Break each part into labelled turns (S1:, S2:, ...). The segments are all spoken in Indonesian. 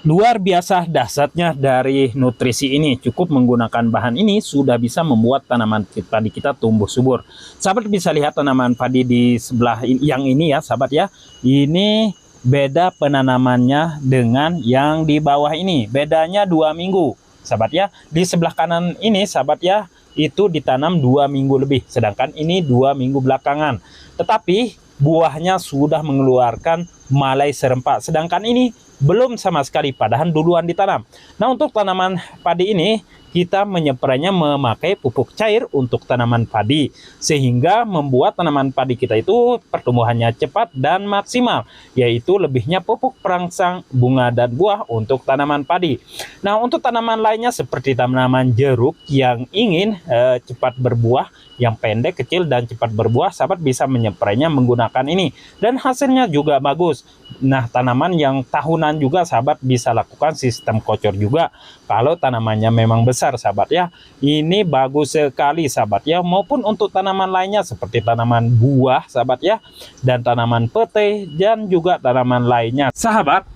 S1: Luar biasa dahsyatnya dari nutrisi ini. Cukup menggunakan bahan ini sudah bisa membuat tanaman padi kita tumbuh subur. Sahabat bisa lihat tanaman padi di sebelah yang ini ya sahabat ya. Ini beda penanamannya dengan yang di bawah ini. Bedanya 2 minggu sahabat ya. Di sebelah kanan ini sahabat ya, itu ditanam 2 minggu lebih. Sedangkan ini 2 minggu belakangan. Tetapi buahnya sudah mengeluarkan malai serempak. Sedangkan ini belum sama sekali, padahal duluan ditanam. Nah, untuk tanaman padi ini kita menyerapnya memakai pupuk cair untuk tanaman padi, sehingga membuat tanaman padi kita itu pertumbuhannya cepat dan maksimal, yaitu lebihnya pupuk perangsang bunga dan buah untuk tanaman padi. Nah, untuk tanaman lainnya seperti tanaman jeruk yang ingin cepat berbuah, yang pendek, kecil, dan cepat berbuah, sahabat bisa menyerapnya menggunakan ini, dan hasilnya juga bagus. Nah, tanaman yang tahunan juga sahabat bisa lakukan sistem kocor juga kalau tanamannya memang besar sahabat ya. Ini bagus sekali sahabat ya, maupun untuk tanaman lainnya seperti tanaman buah sahabat ya, dan tanaman pete dan juga tanaman lainnya sahabat.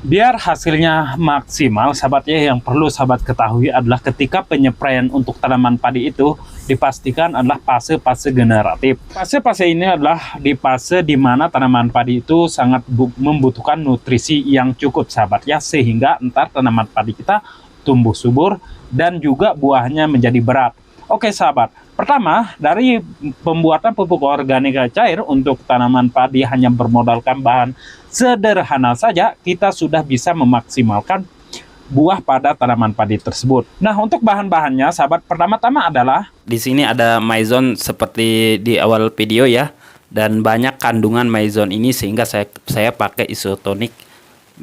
S1: Biar hasilnya maksimal sahabat ya, yang perlu sahabat ketahui adalah ketika penyepraian untuk tanaman padi itu dipastikan adalah fase-fase generatif. Fase-fase ini adalah di fase di mana tanaman padi itu sangat membutuhkan nutrisi yang cukup sahabat ya, sehingga entar tanaman padi kita tumbuh subur dan juga buahnya menjadi berat. Oke sahabat, pertama dari pembuatan pupuk organik cair untuk tanaman padi hanya bermodalkan bahan sederhana saja, kita sudah bisa memaksimalkan buah pada tanaman padi tersebut. Nah, untuk bahan-bahannya sahabat, pertama-tama adalah
S2: di sini ada maizon seperti di awal video ya, dan banyak kandungan maizon ini sehingga saya pakai isotonik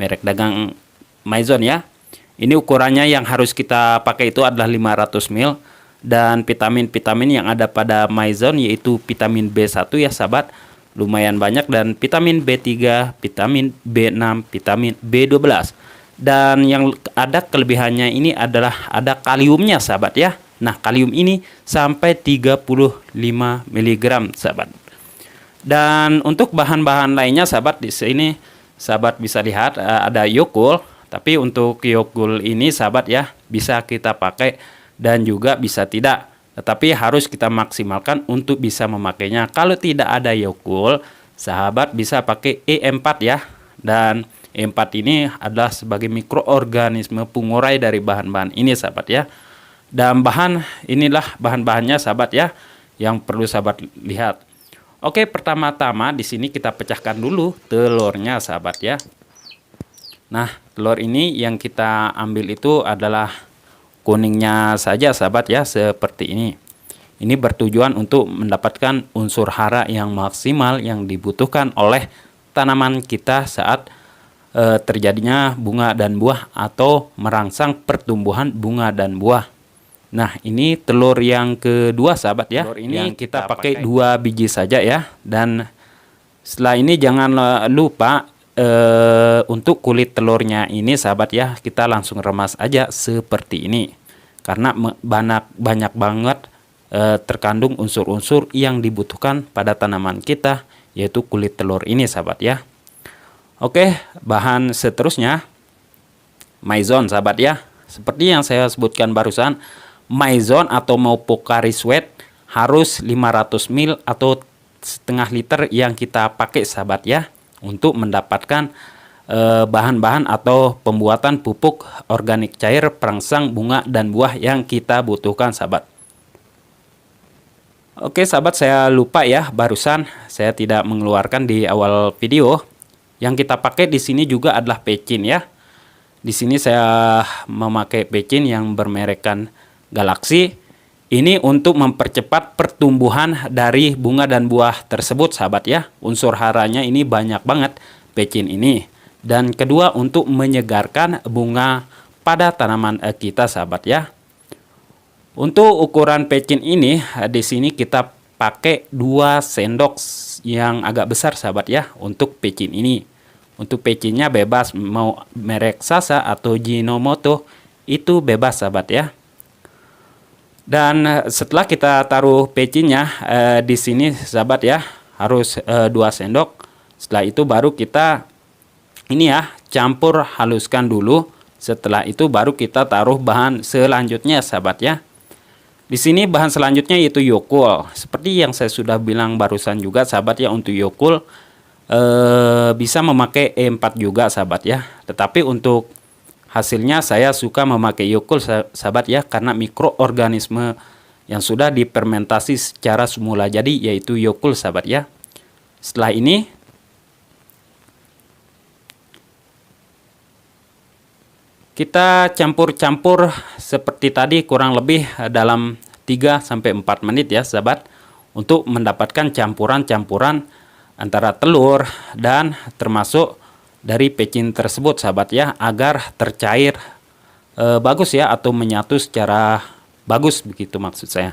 S2: merek dagang maizon ya. Ini ukurannya yang harus kita pakai itu adalah 500 ml, dan vitamin-vitamin yang ada pada maizon yaitu vitamin B1 ya sahabat, lumayan banyak, dan vitamin B3, vitamin B6, vitamin B12. Dan yang ada kelebihannya ini adalah ada kaliumnya sahabat ya. Nah, kalium ini sampai 35 mg sahabat. Dan untuk bahan-bahan lainnya sahabat, di sini sahabat bisa lihat ada Yokul. Tapi untuk Yokul ini sahabat ya, bisa kita pakai dan juga bisa tidak. Tetapi harus kita maksimalkan untuk bisa memakainya. Kalau tidak ada Yokul, sahabat bisa pakai E4 ya. Dan E4 ini adalah sebagai mikroorganisme pengurai dari bahan-bahan ini sahabat ya. Dan inilah bahan-bahannya sahabat ya, yang perlu sahabat lihat. Oke, pertama-tama di sini kita pecahkan dulu telurnya sahabat ya. Nah, telur ini yang kita ambil itu adalah kuningnya saja sahabat ya, seperti ini. Ini bertujuan untuk mendapatkan unsur hara yang maksimal yang dibutuhkan oleh tanaman kita saat terjadinya bunga dan buah atau merangsang pertumbuhan bunga dan buah. Nah, ini telur yang kedua sahabat ya. Telur ini yang kita pakai 2 biji saja ya. Dan setelah ini jangan lupa untuk kulit telurnya ini sahabat ya, kita langsung remas aja seperti ini, karena banyak banget terkandung unsur-unsur yang dibutuhkan pada tanaman kita, yaitu kulit telur ini sahabat ya. Oke, bahan seterusnya maizon sahabat ya. Seperti yang saya sebutkan barusan, maizon atau mau Pocari Sweat harus 500 ml atau setengah liter yang kita pakai sahabat ya, untuk mendapatkan bahan-bahan atau pembuatan pupuk organik cair perangsang bunga dan buah yang kita butuhkan sahabat. Oke sahabat, saya lupa ya, barusan saya tidak mengeluarkan di awal video. Yang kita pakai di sini juga adalah pecin ya. Di sini saya memakai pecin yang bermerekkan Galaxy. Ini untuk mempercepat pertumbuhan dari bunga dan buah tersebut sahabat ya. Unsur haranya ini banyak banget pecin ini. Dan kedua, untuk menyegarkan bunga pada tanaman kita sahabat ya. Untuk ukuran pecin ini di sini kita pakai 2 sendok yang agak besar sahabat ya untuk pecin ini. Untuk pecinnya bebas mau merek Sasa atau Jinomoto, itu bebas sahabat ya. Dan setelah kita taruh pecinnya di sini sahabat ya, harus 2 sendok. Setelah itu baru kita ini ya, campur haluskan dulu. Setelah itu baru kita taruh bahan selanjutnya sahabat ya. Di sini bahan selanjutnya yaitu Yakult. Seperti yang saya sudah bilang barusan juga sahabat ya, untuk Yakult bisa memakai E4 juga sahabat ya. Tetapi untuk hasilnya saya suka memakai Yakult sahabat ya, karena mikroorganisme yang sudah difermentasi secara semula jadi yaitu Yakult sahabat ya. Setelah ini kita campur-campur seperti tadi kurang lebih dalam 3-4 menit ya sahabat, untuk mendapatkan campuran-campuran antara telur dan termasuk dari pecin tersebut sahabat ya, agar tercair bagus ya, atau menyatu secara bagus begitu maksud saya.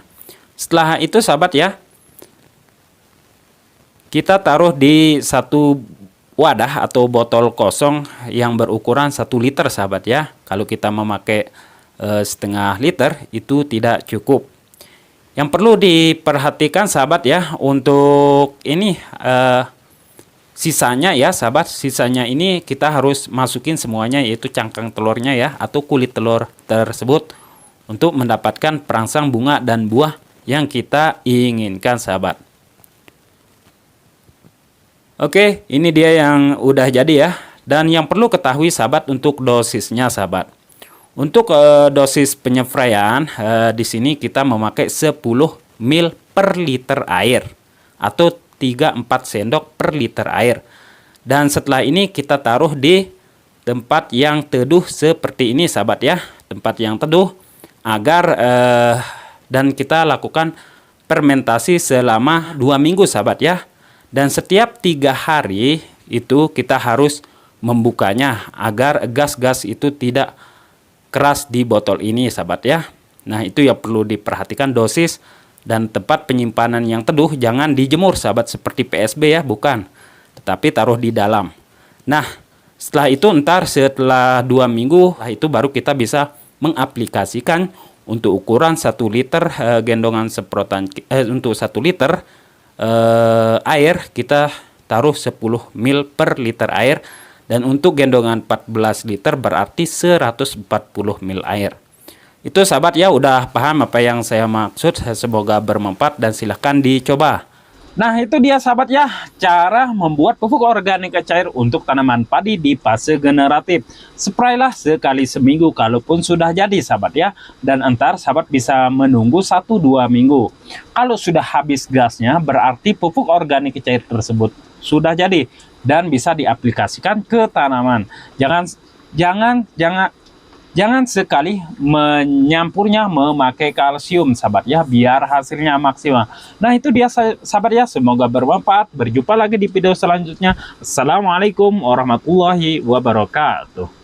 S2: Setelah itu sahabat ya, kita taruh di satu wadah atau botol kosong yang berukuran 1 liter sahabat ya. Kalau kita memakai setengah liter itu tidak cukup. Yang perlu diperhatikan sahabat ya, untuk ini sisanya ya sahabat, sisanya ini kita harus masukin semuanya, yaitu cangkang telurnya ya, atau kulit telur tersebut, untuk mendapatkan perangsang bunga dan buah yang kita inginkan sahabat. Oke, ini dia yang udah jadi ya. Dan yang perlu ketahui sahabat untuk dosisnya sahabat. Untuk dosis penyefraian di sini kita memakai 10 ml per liter air atau 3-4 sendok per liter air. Dan setelah ini kita taruh di tempat yang teduh seperti ini sahabat ya. Tempat yang teduh agar dan kita lakukan fermentasi selama 2 minggu sahabat ya. Dan setiap 3 hari itu kita harus membukanya agar gas-gas itu tidak keras di botol ini sahabat ya. Nah itu ya perlu diperhatikan dosis dan tempat penyimpanan yang teduh, jangan dijemur sahabat seperti PSB ya, bukan. Tetapi taruh di dalam. Nah setelah itu setelah 2 minggu itu baru kita bisa mengaplikasikan untuk ukuran 1 liter gendongan semprotan untuk 1 liter air kita taruh 10 ml per liter air, dan untuk gendongan 14 liter berarti 140 ml air. Itu sahabat ya, udah paham apa yang saya maksud, semoga bermanfaat dan silahkan dicoba.
S1: Nah itu dia sahabat ya, cara membuat pupuk organik cair untuk tanaman padi di fase generatif. Spraylah sekali seminggu kalaupun sudah jadi sahabat ya. Dan entar sahabat bisa menunggu 1-2 minggu. Kalau sudah habis gasnya berarti pupuk organik cair tersebut sudah jadi dan bisa diaplikasikan ke tanaman. Jangan sekali menyampurnya memakai kalsium sahabat ya, biar hasilnya maksimal. Nah itu dia sahabat ya, semoga bermanfaat. Berjumpa lagi di video selanjutnya. Assalamualaikum warahmatullahi wabarakatuh.